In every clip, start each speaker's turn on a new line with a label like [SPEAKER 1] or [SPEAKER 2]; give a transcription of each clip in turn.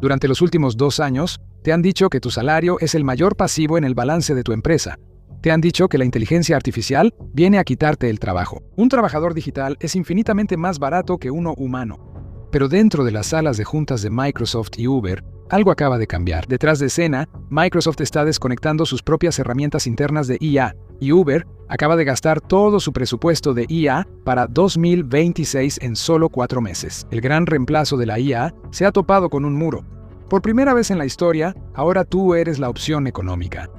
[SPEAKER 1] Durante los últimos 2 años, te han dicho que tu salario es el mayor pasivo en el balance de tu empresa. Te han dicho que la inteligencia artificial viene a quitarte el trabajo. Un trabajador digital es infinitamente más barato que uno humano. Pero dentro de las salas de juntas de Microsoft y Uber, algo acaba de cambiar. Detrás de escena, Microsoft está desconectando sus propias herramientas internas de IA, y Uber acaba de gastar todo su presupuesto de IA para 2026 en solo 4 meses. El gran reemplazo de la IA se ha topado con un muro. Por primera vez en la historia, ahora tú eres la opción económica.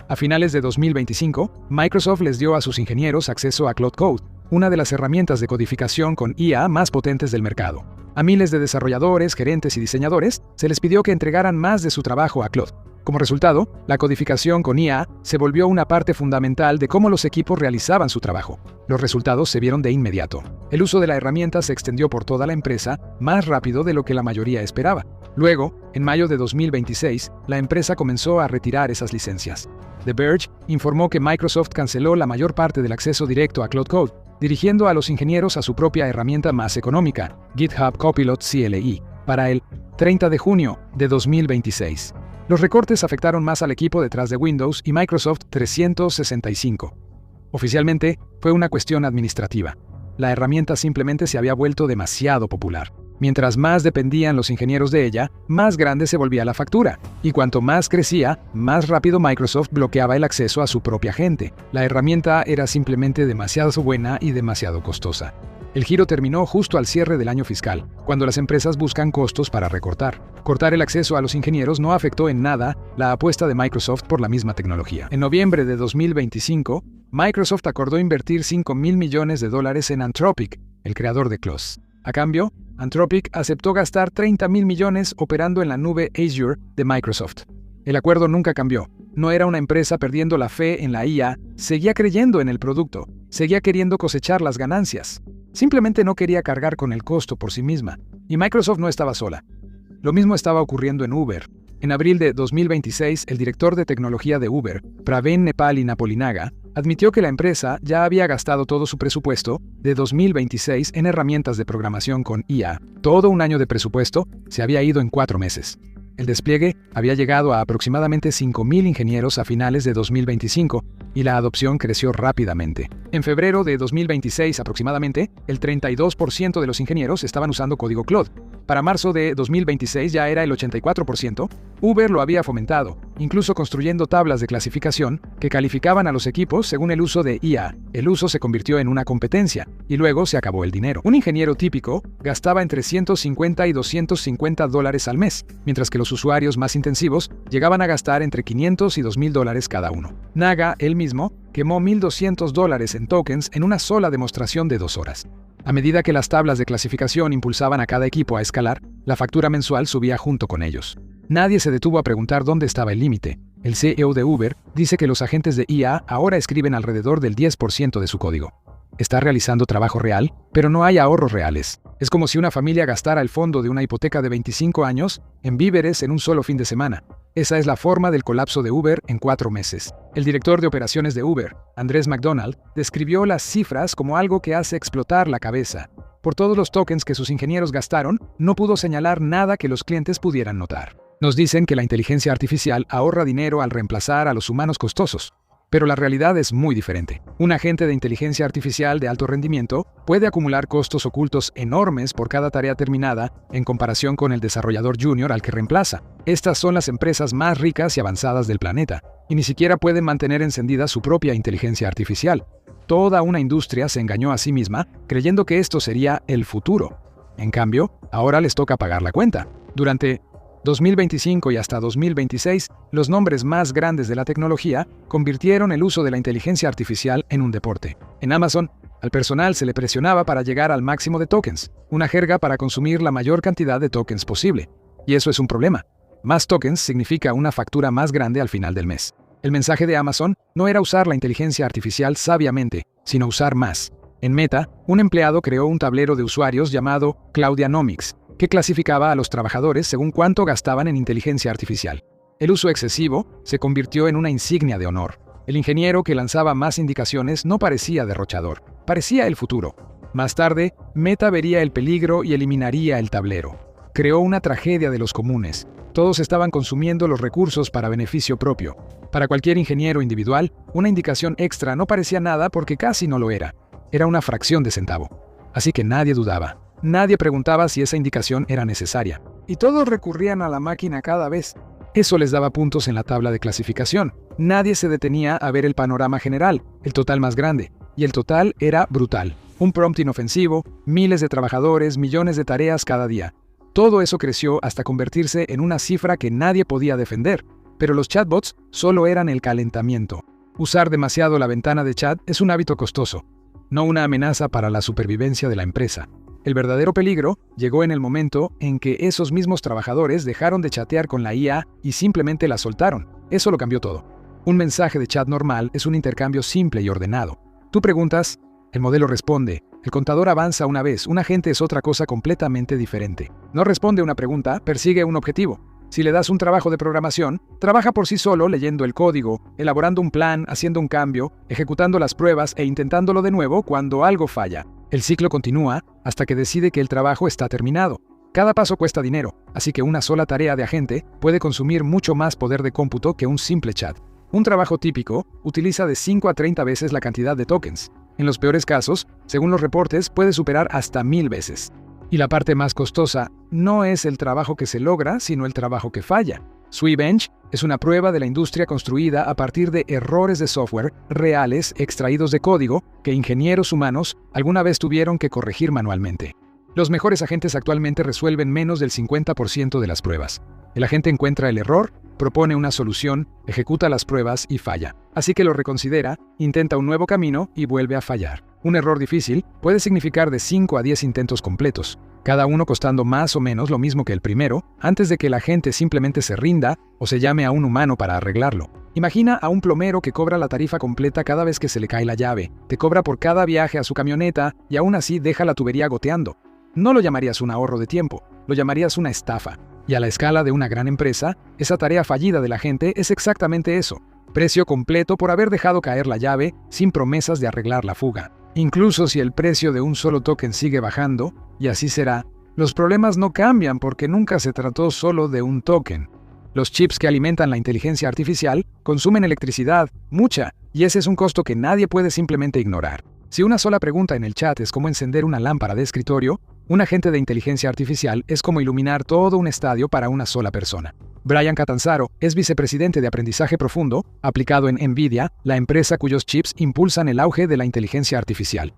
[SPEAKER 1] A finales de 2025, Microsoft les dio a sus ingenieros acceso a Claude Code, una de las herramientas de codificación con IA más potentes del mercado. A miles de desarrolladores, gerentes y diseñadores se les pidió que entregaran más de su trabajo a Claude. Como resultado, la codificación con IA se volvió una parte fundamental de cómo los equipos realizaban su trabajo. Los resultados se vieron de inmediato. El uso de la herramienta se extendió por toda la empresa más rápido de lo que la mayoría esperaba. Luego, en mayo de 2026, la empresa comenzó a retirar esas licencias. The Verge informó que Microsoft canceló la mayor parte del acceso directo a Claude Code, dirigiendo a los ingenieros a su propia herramienta más económica, GitHub Copilot CLI, para el 30 de junio de 2026. Los recortes afectaron más al equipo detrás de Windows y Microsoft 365. Oficialmente, fue una cuestión administrativa. La herramienta simplemente se había vuelto demasiado popular. Mientras más dependían los ingenieros de ella, más grande se volvía la factura. Y cuanto más crecía, más rápido Microsoft bloqueaba el acceso a su propia gente. La herramienta era simplemente demasiado buena y demasiado costosa. El giro terminó justo al cierre del año fiscal, cuando las empresas buscan costos para recortar. Cortar el acceso a los ingenieros no afectó en nada la apuesta de Microsoft por la misma tecnología. En noviembre de 2025, Microsoft acordó invertir $5,000 millones en Anthropic, el creador de Claude. A cambio, Anthropic aceptó gastar $30,000 millones operando en la nube Azure de Microsoft. El acuerdo nunca cambió. No era una empresa perdiendo la fe en la IA, seguía creyendo en el producto, seguía queriendo cosechar las ganancias. Simplemente no quería cargar con el costo por sí misma. Y Microsoft no estaba sola. Lo mismo estaba ocurriendo en Uber. En abril de 2026, el director de tecnología de Uber, Praveen Nepali Napolinaga, admitió que la empresa ya había gastado todo su presupuesto de 2026 en herramientas de programación con IA. Todo un año de presupuesto se había ido en 4 meses. El despliegue había llegado a aproximadamente 5,000 ingenieros a finales de 2025 y la adopción creció rápidamente. En febrero de 2026 aproximadamente, el 32% de los ingenieros estaban usando código Claude. Para marzo de 2026 ya era el 84%. Uber lo había fomentado, incluso construyendo tablas de clasificación que calificaban a los equipos según el uso de IA. El uso se convirtió en una competencia, y luego se acabó el dinero. Un ingeniero típico gastaba entre $150 y $250 al mes, mientras que los usuarios más intensivos llegaban a gastar entre $500 y $2,000 cada uno. Naga, él mismo, quemó $1,200 en tokens en una sola demostración de 2 horas. A medida que las tablas de clasificación impulsaban a cada equipo a escalar, la factura mensual subía junto con ellos. Nadie se detuvo a preguntar dónde estaba el límite. El CEO de Uber dice que los agentes de IA ahora escriben alrededor del 10% de su código. Está realizando trabajo real, pero no hay ahorros reales. Es como si una familia gastara el fondo de una hipoteca de 25 años en víveres en un solo fin de semana. Esa es la forma del colapso de Uber en 4 meses. El director de operaciones de Uber, Andrés McDonald, describió las cifras como algo que hace explotar la cabeza. Por todos los tokens que sus ingenieros gastaron, no pudo señalar nada que los clientes pudieran notar. Nos dicen que la inteligencia artificial ahorra dinero al reemplazar a los humanos costosos. Pero la realidad es muy diferente. Un agente de inteligencia artificial de alto rendimiento puede acumular costos ocultos enormes por cada tarea terminada en comparación con el desarrollador junior al que reemplaza. Estas son las empresas más ricas y avanzadas del planeta, y ni siquiera pueden mantener encendida su propia inteligencia artificial. Toda una industria se engañó a sí misma creyendo que esto sería el futuro. En cambio, ahora les toca pagar la cuenta. Durante 2025 y hasta 2026, los nombres más grandes de la tecnología convirtieron el uso de la inteligencia artificial en un deporte. En Amazon, al personal se le presionaba para llegar al máximo de tokens, una jerga para consumir la mayor cantidad de tokens posible. Y eso es un problema. Más tokens significa una factura más grande al final del mes. El mensaje de Amazon no era usar la inteligencia artificial sabiamente, sino usar más. En Meta, un empleado creó un tablero de usuarios llamado Claudianomics, que clasificaba a los trabajadores según cuánto gastaban en inteligencia artificial. El uso excesivo se convirtió en una insignia de honor. El ingeniero que lanzaba más indicaciones no parecía derrochador, parecía el futuro. Más tarde, Meta vería el peligro y eliminaría el tablero. creó una tragedia de los comunes. Todos estaban consumiendo los recursos para beneficio propio. Para cualquier ingeniero individual, una indicación extra no parecía nada porque casi no lo era. Era una fracción de centavo. Así que nadie dudaba. Nadie preguntaba si esa indicación era necesaria. Y todos recurrían a la máquina cada vez. Eso les daba puntos en la tabla de clasificación. Nadie se detenía a ver el panorama general, el total más grande. Y el total era brutal. Un prompt inofensivo, miles de trabajadores, millones de tareas cada día. Todo eso creció hasta convertirse en una cifra que nadie podía defender. Pero los chatbots solo eran el calentamiento. Usar demasiado la ventana de chat es un hábito costoso, no una amenaza para la supervivencia de la empresa. El verdadero peligro llegó en el momento en que esos mismos trabajadores dejaron de chatear con la IA y simplemente la soltaron. Eso lo cambió todo. Un mensaje de chat normal es un intercambio simple y ordenado. Tú preguntas, el modelo responde, el contador avanza una vez, un agente es otra cosa completamente diferente. No responde una pregunta, persigue un objetivo. Si le das un trabajo de programación, trabaja por sí solo leyendo el código, elaborando un plan, haciendo un cambio, ejecutando las pruebas e intentándolo de nuevo cuando algo falla. El ciclo continúa hasta que decide que el trabajo está terminado. Cada paso cuesta dinero, así que una sola tarea de agente puede consumir mucho más poder de cómputo que un simple chat. Un trabajo típico utiliza de 5 a 30 veces la cantidad de tokens. En los peores casos, según los reportes, puede superar hasta 1000 veces. Y la parte más costosa no es el trabajo que se logra, sino el trabajo que falla. Swebench es una prueba de la industria construida a partir de errores de software reales extraídos de código que ingenieros humanos alguna vez tuvieron que corregir manualmente. Los mejores agentes actualmente resuelven menos del 50% de las pruebas. El agente encuentra el error, propone una solución, ejecuta las pruebas y falla. Así que lo reconsidera, intenta un nuevo camino y vuelve a fallar. Un error difícil puede significar de 5 a 10 intentos completos, cada uno costando más o menos lo mismo que el primero, antes de que el agente simplemente se rinda o se llame a un humano para arreglarlo. Imagina a un plomero que cobra la tarifa completa cada vez que se le cae la llave, te cobra por cada viaje a su camioneta y aún así deja la tubería goteando. No lo llamarías un ahorro de tiempo, lo llamarías una estafa. Y a la escala de una gran empresa, esa tarea fallida de la gente es exactamente eso. Precio completo por haber dejado caer la llave sin promesas de arreglar la fuga. Incluso si el precio de un solo token sigue bajando, y así será, los problemas no cambian porque nunca se trató solo de un token. Los chips que alimentan la inteligencia artificial consumen electricidad, mucha, y ese es un costo que nadie puede simplemente ignorar. Si una sola pregunta en el chat es como encender una lámpara de escritorio, un agente de inteligencia artificial es como iluminar todo un estadio para una sola persona. Brian Catanzaro es vicepresidente de aprendizaje profundo, aplicado en NVIDIA, la empresa cuyos chips impulsan el auge de la inteligencia artificial.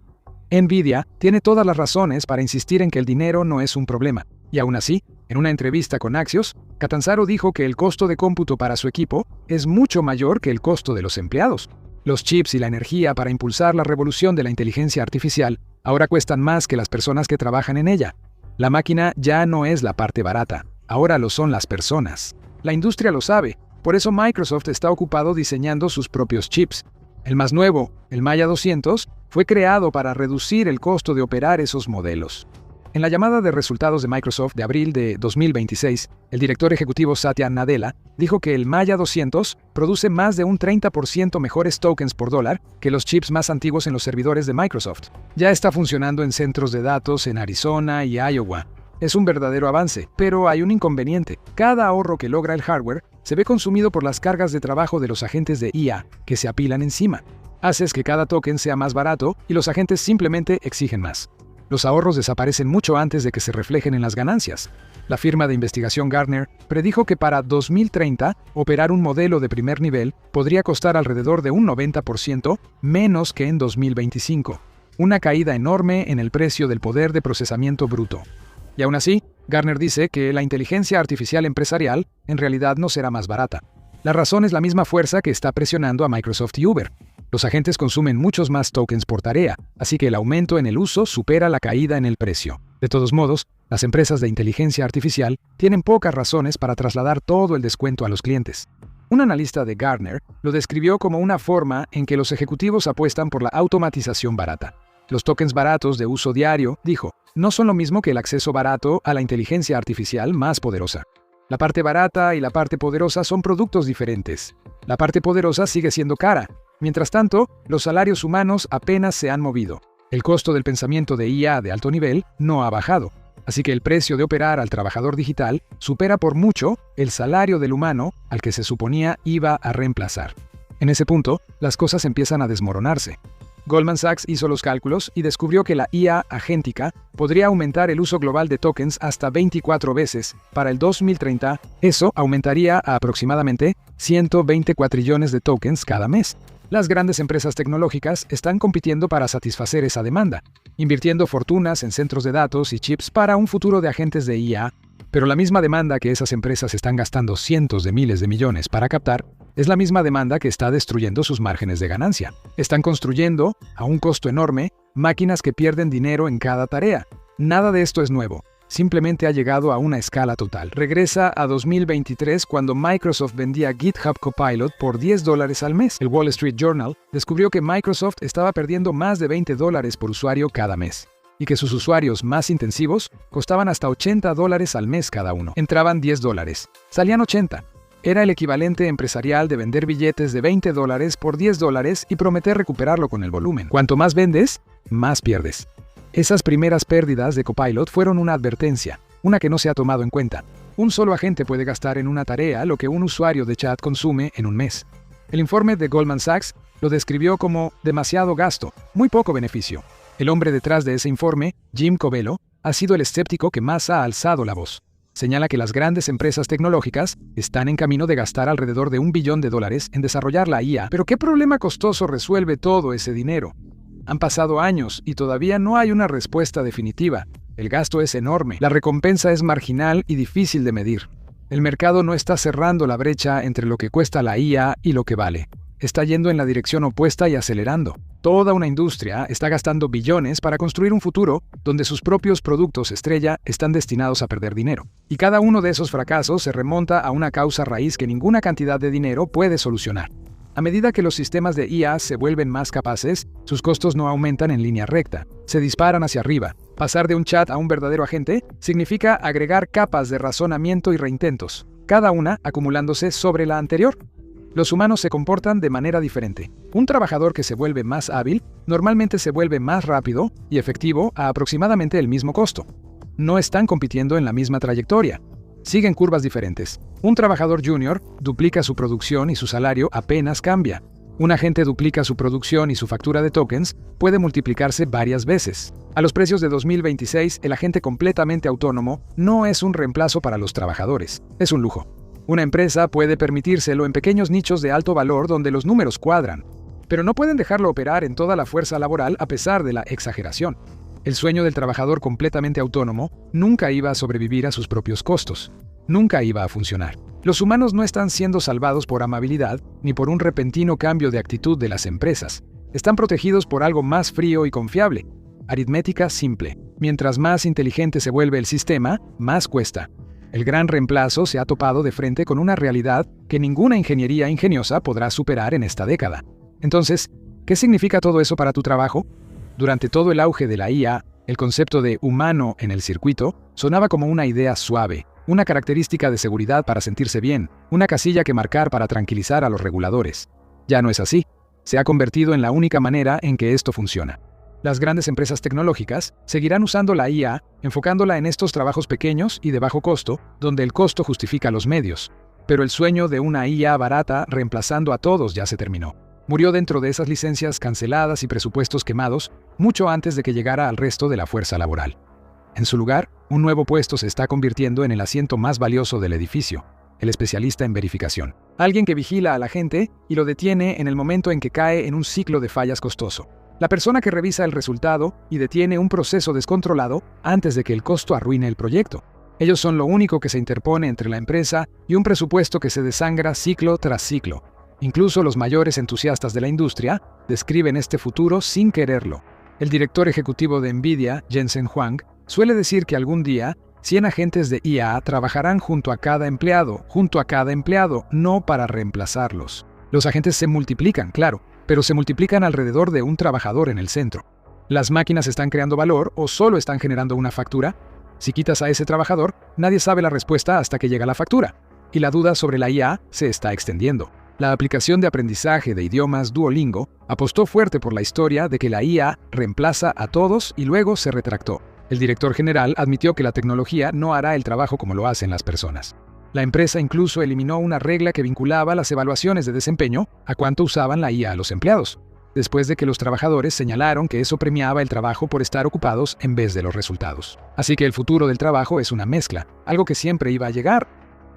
[SPEAKER 1] NVIDIA tiene todas las razones para insistir en que el dinero no es un problema. Y aún así, en una entrevista con Axios, Catanzaro dijo que el costo de cómputo para su equipo es mucho mayor que el costo de los empleados. Los chips y la energía para impulsar la revolución de la inteligencia artificial ahora cuestan más que las personas que trabajan en ella. La máquina ya no es la parte barata, ahora lo son las personas. La industria lo sabe, por eso Microsoft está ocupado diseñando sus propios chips. El más nuevo, el Maya 200, fue creado para reducir el costo de operar esos modelos. En la llamada de resultados de Microsoft de abril de 2026, el director ejecutivo Satya Nadella dijo que el Maya 200 produce más de un 30% mejores tokens por dólar que los chips más antiguos en los servidores de Microsoft. Ya está funcionando en centros de datos en Arizona y Iowa. Es un verdadero avance, pero hay un inconveniente. Cada ahorro que logra el hardware se ve consumido por las cargas de trabajo de los agentes de IA que se apilan encima. Haces que cada token sea más barato y los agentes simplemente exigen más. Los ahorros desaparecen mucho antes de que se reflejen en las ganancias. La firma de investigación Gartner predijo que para 2030, operar un modelo de primer nivel podría costar alrededor de un 90% menos que en 2025. Una caída enorme en el precio del poder de procesamiento bruto. Y aún así, Gartner dice que la inteligencia artificial empresarial en realidad no será más barata. La razón es la misma fuerza que está presionando a Microsoft y Uber. Los agentes consumen muchos más tokens por tarea, así que el aumento en el uso supera la caída en el precio. De todos modos, las empresas de inteligencia artificial tienen pocas razones para trasladar todo el descuento a los clientes. Un analista de Gartner lo describió como una forma en que los ejecutivos apuestan por la automatización barata. Los tokens baratos de uso diario, dijo, no son lo mismo que el acceso barato a la inteligencia artificial más poderosa. La parte barata y la parte poderosa son productos diferentes. La parte poderosa sigue siendo cara. Mientras tanto, los salarios humanos apenas se han movido. El costo del pensamiento de IA de alto nivel no ha bajado. Así que el precio de operar al trabajador digital supera por mucho el salario del humano al que se suponía iba a reemplazar. En ese punto, las cosas empiezan a desmoronarse. Goldman Sachs hizo los cálculos y descubrió que la IA agéntica podría aumentar el uso global de tokens hasta 24 veces. Para el 2030, eso aumentaría a aproximadamente 120 cuatrillones de tokens cada mes. Las grandes empresas tecnológicas están compitiendo para satisfacer esa demanda, invirtiendo fortunas en centros de datos y chips para un futuro de agentes de IA, pero la misma demanda que esas empresas están gastando cientos de miles de millones para captar es la misma demanda que está destruyendo sus márgenes de ganancia. Están construyendo, a un costo enorme, máquinas que pierden dinero en cada tarea. Nada de esto es nuevo. Simplemente ha llegado a una escala total. Regresa a 2023 cuando Microsoft vendía GitHub Copilot por $10 al mes. El Wall Street Journal descubrió que Microsoft estaba perdiendo más de $20 por usuario cada mes, y que sus usuarios más intensivos costaban hasta $80 al mes cada uno. Entraban $10, salían 80. Era el equivalente empresarial de vender billetes de $20 por $10 y prometer recuperarlo con el volumen. Cuanto más vendes, más pierdes. Esas primeras pérdidas de Copilot fueron una advertencia, una que no se ha tomado en cuenta. Un solo agente puede gastar en una tarea lo que un usuario de chat consume en un mes. El informe de Goldman Sachs lo describió como demasiado gasto, muy poco beneficio. El hombre detrás de ese informe, Jim Covello, ha sido el escéptico que más ha alzado la voz. Señala que las grandes empresas tecnológicas están en camino de gastar alrededor de $1 billón en desarrollar la IA. Pero ¿qué problema costoso resuelve todo ese dinero? Han pasado años y todavía no hay una respuesta definitiva. El gasto es enorme, la recompensa es marginal y difícil de medir. El mercado no está cerrando la brecha entre lo que cuesta la IA y lo que vale. Está yendo en la dirección opuesta y acelerando. Toda una industria está gastando billones para construir un futuro donde sus propios productos estrella están destinados a perder dinero. Y cada uno de esos fracasos se remonta a una causa raíz que ninguna cantidad de dinero puede solucionar. A medida que los sistemas de IA se vuelven más capaces, sus costos no aumentan en línea recta, se disparan hacia arriba. Pasar de un chat a un verdadero agente significa agregar capas de razonamiento y reintentos, cada una acumulándose sobre la anterior. Los humanos se comportan de manera diferente. Un trabajador que se vuelve más hábil normalmente se vuelve más rápido y efectivo a aproximadamente el mismo costo. No están compitiendo en la misma trayectoria. Siguen curvas diferentes. Un trabajador junior duplica su producción y su salario apenas cambia. Un agente duplica su producción y su factura de tokens puede multiplicarse varias veces. A los precios de 2026, el agente completamente autónomo no es un reemplazo para los trabajadores, es un lujo. Una empresa puede permitírselo en pequeños nichos de alto valor donde los números cuadran, pero no pueden dejarlo operar en toda la fuerza laboral a pesar de la exageración. El sueño del trabajador completamente autónomo nunca iba a sobrevivir a sus propios costos. Nunca iba a funcionar. Los humanos no están siendo salvados por amabilidad ni por un repentino cambio de actitud de las empresas. Están protegidos por algo más frío y confiable. Aritmética simple. Mientras más inteligente se vuelve el sistema, más cuesta. El gran reemplazo se ha topado de frente con una realidad que ninguna ingeniería ingeniosa podrá superar en esta década. Entonces, ¿qué significa todo eso para tu trabajo? Durante todo el auge de la IA, el concepto de humano en el circuito sonaba como una idea suave, una característica de seguridad para sentirse bien, una casilla que marcar para tranquilizar a los reguladores. Ya no es así. Se ha convertido en la única manera en que esto funciona. Las grandes empresas tecnológicas seguirán usando la IA, enfocándola en estos trabajos pequeños y de bajo costo, donde el costo justifica los medios. Pero el sueño de una IA barata reemplazando a todos ya se terminó. Murió dentro de esas licencias canceladas y presupuestos quemados mucho antes de que llegara al resto de la fuerza laboral. En su lugar, un nuevo puesto se está convirtiendo en el asiento más valioso del edificio, el especialista en verificación. Alguien que vigila a la gente y lo detiene en el momento en que cae en un ciclo de fallas costoso. La persona que revisa el resultado y detiene un proceso descontrolado antes de que el costo arruine el proyecto. Ellos son lo único que se interpone entre la empresa y un presupuesto que se desangra ciclo tras ciclo. Incluso los mayores entusiastas de la industria describen este futuro sin quererlo. El director ejecutivo de NVIDIA, Jensen Huang, suele decir que algún día 100 agentes de IA trabajarán junto a cada empleado, no para reemplazarlos. Los agentes se multiplican, claro, pero se multiplican alrededor de un trabajador en el centro. ¿Las máquinas están creando valor o solo están generando una factura? Si quitas a ese trabajador, nadie sabe la respuesta hasta que llega la factura. Y la duda sobre la IA se está extendiendo. La aplicación de aprendizaje de idiomas Duolingo apostó fuerte por la historia de que la IA reemplaza a todos y luego se retractó. El director general admitió que la tecnología no hará el trabajo como lo hacen las personas. La empresa incluso eliminó una regla que vinculaba las evaluaciones de desempeño a cuánto usaban la IA a los empleados, después de que los trabajadores señalaron que eso premiaba el trabajo por estar ocupados en vez de los resultados. Así que el futuro del trabajo es una mezcla, algo que siempre iba a llegar.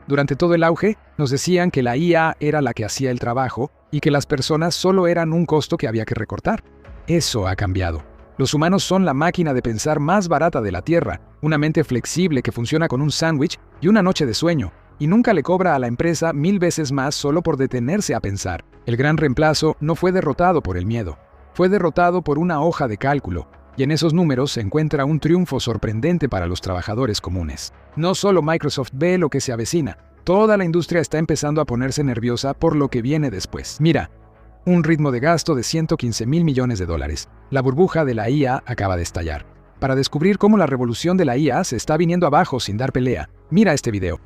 [SPEAKER 1] Durante todo el auge, nos decían que la IA era la que hacía el trabajo y que las personas solo eran un costo que había que recortar. Eso ha cambiado. Los humanos son la máquina de pensar más barata de la Tierra, una mente flexible que funciona con un sándwich y una noche de sueño, y nunca le cobra a la empresa 1000 veces más solo por detenerse a pensar. El gran reemplazo no fue derrotado por el miedo, fue derrotado por una hoja de cálculo, y en esos números se encuentra un triunfo sorprendente para los trabajadores comunes. No solo Microsoft ve lo que se avecina, toda la industria está empezando a ponerse nerviosa por lo que viene después. Mira, un ritmo de gasto de $115 mil millones. La burbuja de la IA acaba de estallar. Para descubrir cómo la revolución de la IA se está viniendo abajo sin dar pelea, mira este video.